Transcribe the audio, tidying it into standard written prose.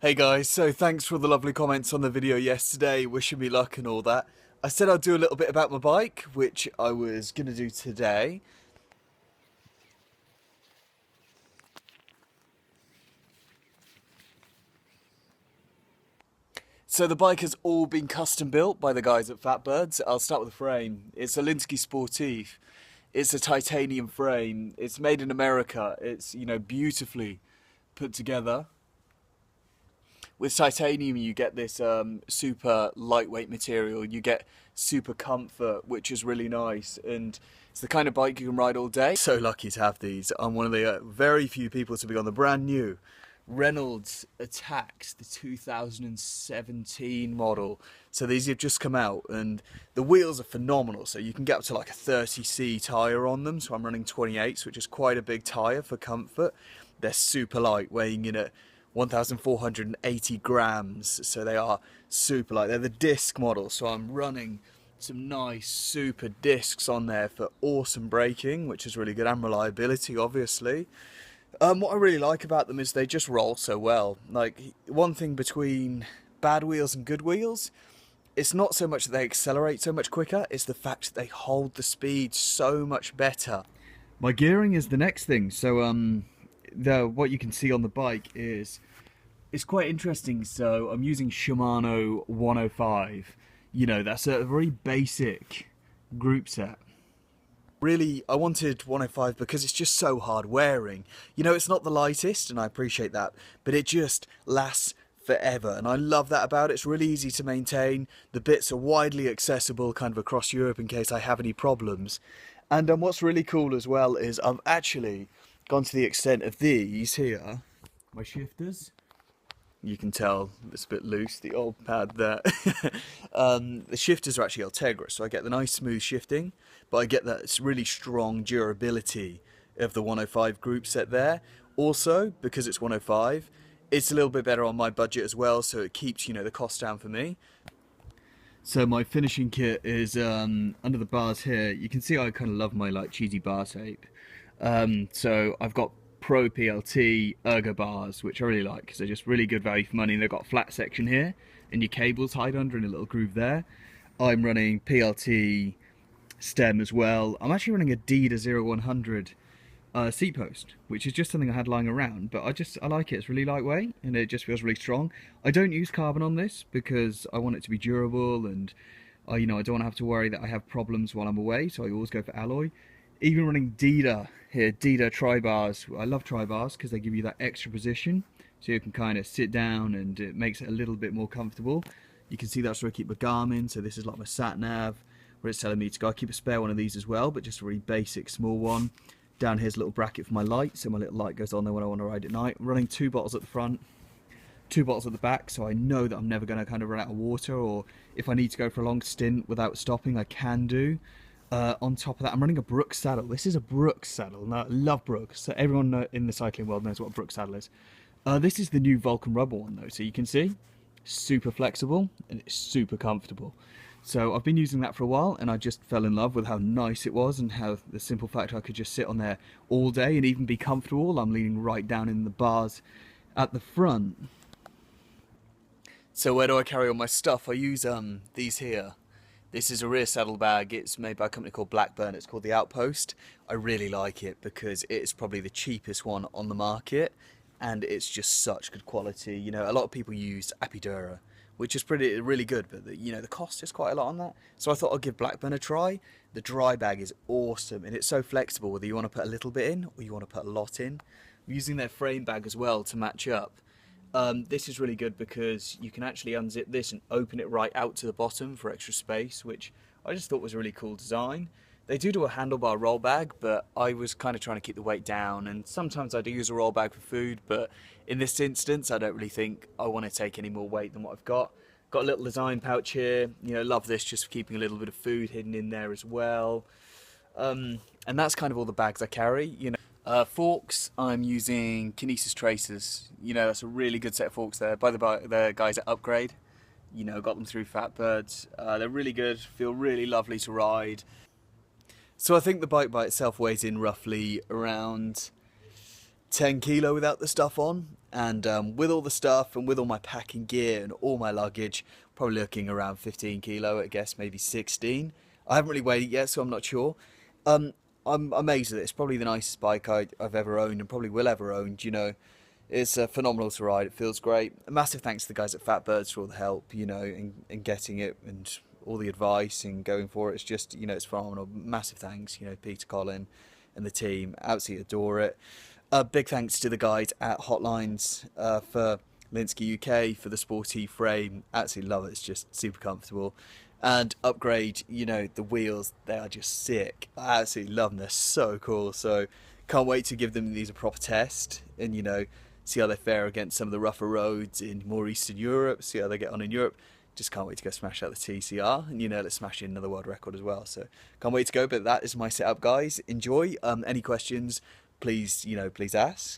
Hey guys, so thanks for the lovely comments on the video yesterday, wishing me luck and all that. I said I'd do a little bit about my bike, which I was going to do today. So the bike has all been custom built by the guys at Fatbirds. I'll start with the frame. It's a Lynskey Sportive. It's a titanium frame. It's made in America. It's, beautifully put together. With titanium you get this super lightweight material, you get super comfort, which is really nice, and it's the kind of bike you can ride all day. So lucky to have these. I'm one of the very few people to be on the brand new Reynolds Attacks, the 2017 model. So these have just come out and the wheels are phenomenal, so you can get up to like a 30C tyre on them. So I'm running 28s, which is quite a big tyre for comfort. They're super light, weighing in at 1,480 grams, so they are super light. They're the disc model, so I'm running some nice super discs on there for awesome braking, which is really good, and reliability, obviously. What I really like about them is they just roll so well. Like, one thing between bad wheels and good wheels, it's not so much that they accelerate so much quicker, it's the fact that they hold the speed so much better. My gearing is the next thing, so what you can see on the bike is it's quite interesting. So I'm using Shimano 105. That's a very basic group set. Really, I wanted 105 because it's just so hard wearing. It's not the lightest, and I appreciate that, but it just lasts forever, and I love that about it. It's really easy to maintain. The bits are widely accessible kind of across Europe in case I have any problems. And what's really cool as well is I've actually gone to the extent of these here, my shifters. You can tell it's a bit loose, the old pad there. The shifters are actually Ultegra, so I get the nice smooth shifting, but I get that it's really strong durability of the 105 group set there. Also, because it's 105, it's a little bit better on my budget as well, so it keeps, the cost down for me. So my finishing kit is under the bars here. You can see I kind of love my cheesy bar tape. So I've got Pro PLT ergo bars, which I really like because they're just really good value for money. They've got a flat section here and your cables hide under in a little groove there. I'm running PLT stem as well. I'm actually running a Dida 0100 seat post, which is just something I had lying around, but I like it. It's really lightweight and it just feels really strong. I don't use carbon on this because I want it to be durable, and I don't want to have to worry that I have problems while I'm away, so I always go for alloy. Even running Dida here, Dida tri-bars. I love tri-bars because they give you that extra position, so you can kind of sit down and it makes it a little bit more comfortable. You can see that's where I keep my Garmin, so this is like my sat nav where it's telling me to go. I keep a spare one of these as well, but just a really basic small one. Down here's a little bracket for my light, so my little light goes on there when I want to ride at night. I'm running 2 bottles at the front, 2 bottles at the back, so I know that I'm never going to kind of run out of water, or if I need to go for a long stint without stopping, I can do. On top of that, I'm running a Brooks saddle. This is a Brooks saddle. Now, I love Brooks. So everyone in the cycling world knows what a Brooks saddle is. This is the new Vulcan rubber one though, so you can see, super flexible and it's super comfortable. So I've been using that for a while, and I just fell in love with how nice it was and how the simple fact I could just sit on there all day and even be comfortable. I'm leaning right down in the bars at the front. So where do I carry all my stuff? I use these here. This is a rear saddle bag. It's made by a company called Blackburn. It's called the Outpost. I really like it because it's probably the cheapest one on the market, and it's just such good quality. A lot of people use Apidura, which is really good, but the cost is quite a lot on that. So I thought I'd give Blackburn a try. The dry bag is awesome, and it's so flexible whether you want to put a little bit in or you want to put a lot in. I'm using their frame bag as well to match up. This is really good because you can actually unzip this and open it right out to the bottom for extra space, which I just thought was a really cool design. They do a handlebar roll bag, but I was kind of trying to keep the weight down, and sometimes I do use a roll bag for food, but in this instance I don't really think I want to take any more weight than what I've got. Got a little design pouch here, love this just for keeping a little bit of food hidden in there as well. And that's kind of all the bags I carry. Forks, I'm using Kinesis Tracers. That's a really good set of forks there by the guys at Upgrade. Got them through Fatbirds. They're really good, feel really lovely to ride. So I think the bike by itself weighs in roughly around 10 kilo without the stuff on, And with all the stuff and with all my packing gear and all my luggage, probably looking around 15 kilo, I guess, maybe 16. I haven't really weighed it yet, so I'm not sure. Um, I'm amazed at it. It's probably the nicest bike I've ever owned and probably will ever own. You know, it's phenomenal to ride. It feels great. A massive thanks to the guys at Fatbirds for all the help, you know, in getting it and all the advice and going for it. It's just, you know, it's phenomenal. Massive thanks, you know, Peter, Colin, and the team. Absolutely adore it. Big thanks to the guys at Hotlines for Lynskey UK for the sporty frame. Absolutely love it. It's just super comfortable. And Upgrade, you know, the wheels, they are just sick. I absolutely love them. They're so cool. So can't wait to give them these a proper test and, you know, see how they fare against some of the rougher roads in more Eastern Europe, see how they get on in Europe. Just can't wait to go smash out the TCR and, you know, let's smash in another world record as well. So can't wait to go. But that is my setup, guys. Enjoy. Any questions, please, you know, please ask.